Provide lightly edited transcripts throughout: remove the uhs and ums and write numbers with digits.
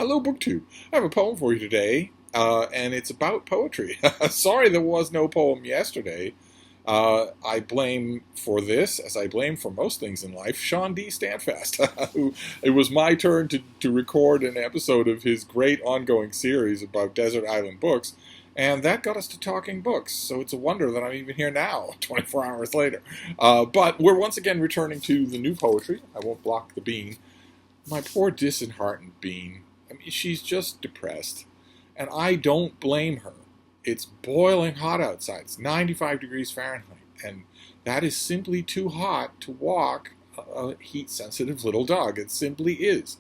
Hello, BookTube. I have a poem for you today, and it's about poetry. Sorry there was no poem yesterday. I blame for this, as I blame for most things in life, Sean D. Standfast, who it was my turn to record an episode of his great ongoing series about desert island books, and that got us to talking books, so it's a wonder that I'm even here now, 24 hours later. But we're once again returning to the new poetry. I won't block the bean. My poor disheartened bean. I mean, she's just depressed. And I don't blame her. It's boiling hot outside. It's 95 degrees Fahrenheit. And that is simply too hot to walk a heat-sensitive little dog. It simply is.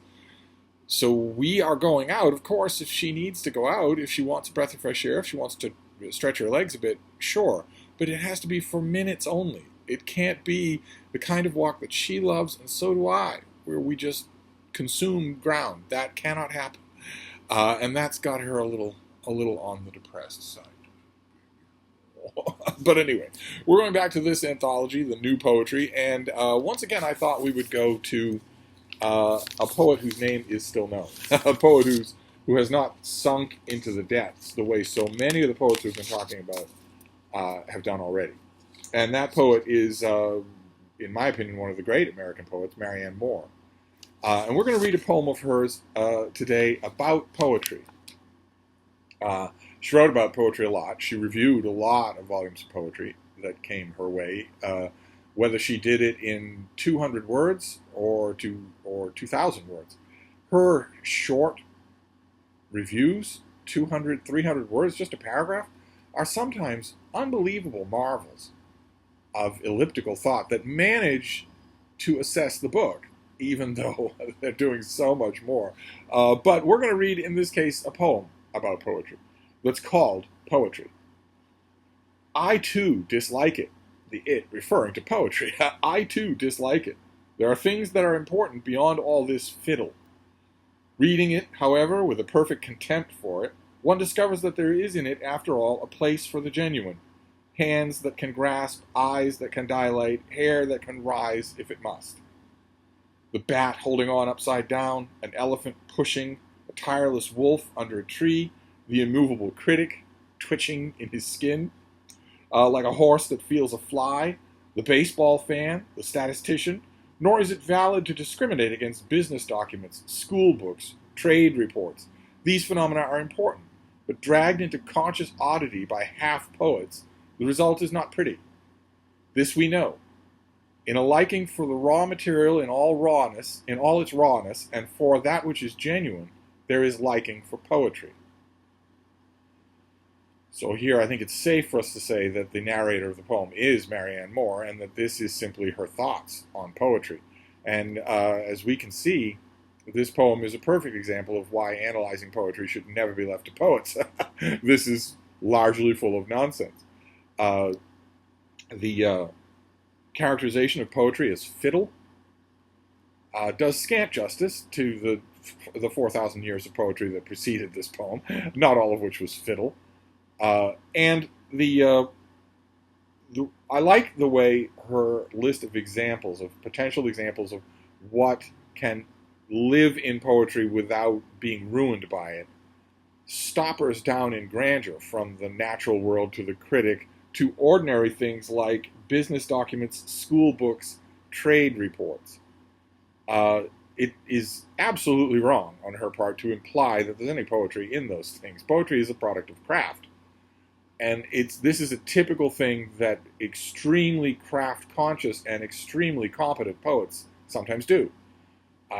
So we are going out, of course, if she needs to go out, if she wants a breath of fresh air, if she wants to stretch her legs a bit, sure. But it has to be for minutes only. It can't be the kind of walk that she loves, and so do I, where we just consume ground. That cannot happen. And that's got her a little on the depressed side. But anyway, we're going back to this anthology, the new poetry, and once again I thought we would go to a poet whose name is still known. A poet who has not sunk into the depths the way so many of the poets we've been talking about have done already. And that poet is, in my opinion, one of the great American poets, Marianne Moore. And we're going to read a poem of hers today about poetry. She wrote about poetry a lot. She reviewed a lot of volumes of poetry that came her way. Whether she did it in 200 words or 2,000 words. Her short reviews, 200, 300 words, just a paragraph, are sometimes unbelievable marvels of elliptical thought that manage to assess the book, even though they're doing so much more. But we're going to read, in this case, a poem about poetry that's called Poetry. I, too, dislike it. The it referring to poetry. I, too, dislike it. There are things that are important beyond all this fiddle. Reading it, however, with a perfect contempt for it, one discovers that there is in it, after all, a place for the genuine. Hands that can grasp, eyes that can dilate, hair that can rise if it must. The bat holding on upside down, an elephant pushing, a tireless wolf under a tree, the immovable critic twitching in his skin, like a horse that feels a fly, the baseball fan, the statistician, nor is it valid to discriminate against business documents, school books, trade reports. These phenomena are important, but dragged into conscious oddity by half-poets, the result is not pretty. This we know. In a liking for the raw material in all its rawness, and for that which is genuine, there is liking for poetry. So here I think it's safe for us to say that the narrator of the poem is Marianne Moore, and that this is simply her thoughts on poetry. And as we can see, this poem is a perfect example of why analyzing poetry should never be left to poets. This is largely full of nonsense. The characterization of poetry as fiddle does scant justice to the 4,000 years of poetry that preceded this poem, not all of which was fiddle. And I like the way her list of examples, of potential examples of what can live in poetry without being ruined by it, stoppers down in grandeur from the natural world to the critic to ordinary things like business documents, school books, trade reports. It is absolutely wrong on her part to imply that there's any poetry in those things. Poetry is a product of craft. And this is a typical thing that extremely craft-conscious and extremely competent poets sometimes do,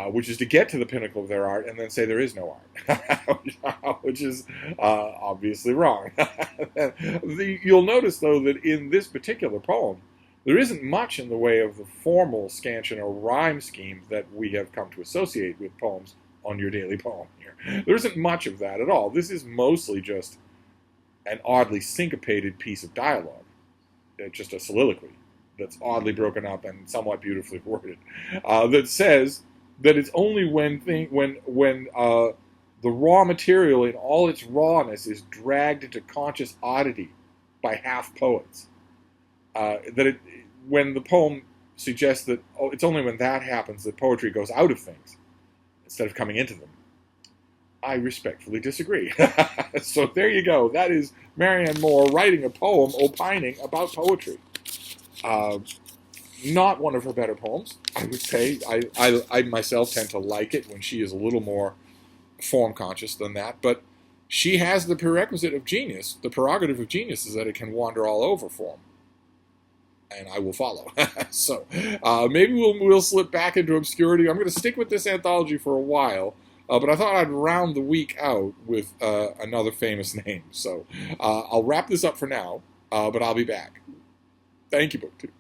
which is to get to the pinnacle of their art and then say there is no art, which is obviously wrong. You'll notice, though, that in this particular poem, there isn't much in the way of the formal scansion or rhyme scheme that we have come to associate with poems on Your Daily Poem here. There isn't much of that at all. This is mostly just an oddly syncopated piece of dialogue, just a soliloquy that's oddly broken up and somewhat beautifully worded, that says that it's only when the raw material in all its rawness is dragged into conscious oddity by half-poets, when the poem suggests that it's only when that happens that poetry goes out of things instead of coming into them. I respectfully disagree. So there you go. That is Marianne Moore writing a poem opining about poetry. Not one of her better poems, I would say. I myself tend to like it when she is a little more form conscious than that, but she has the prerequisite of genius. The prerogative of genius is that it can wander all over form, and I will follow. So maybe we'll slip back into obscurity. I'm going to stick with this anthology for a while, but I thought I'd round the week out with another famous name. So I'll wrap this up for now, but I'll be back. Thank you, BookTube.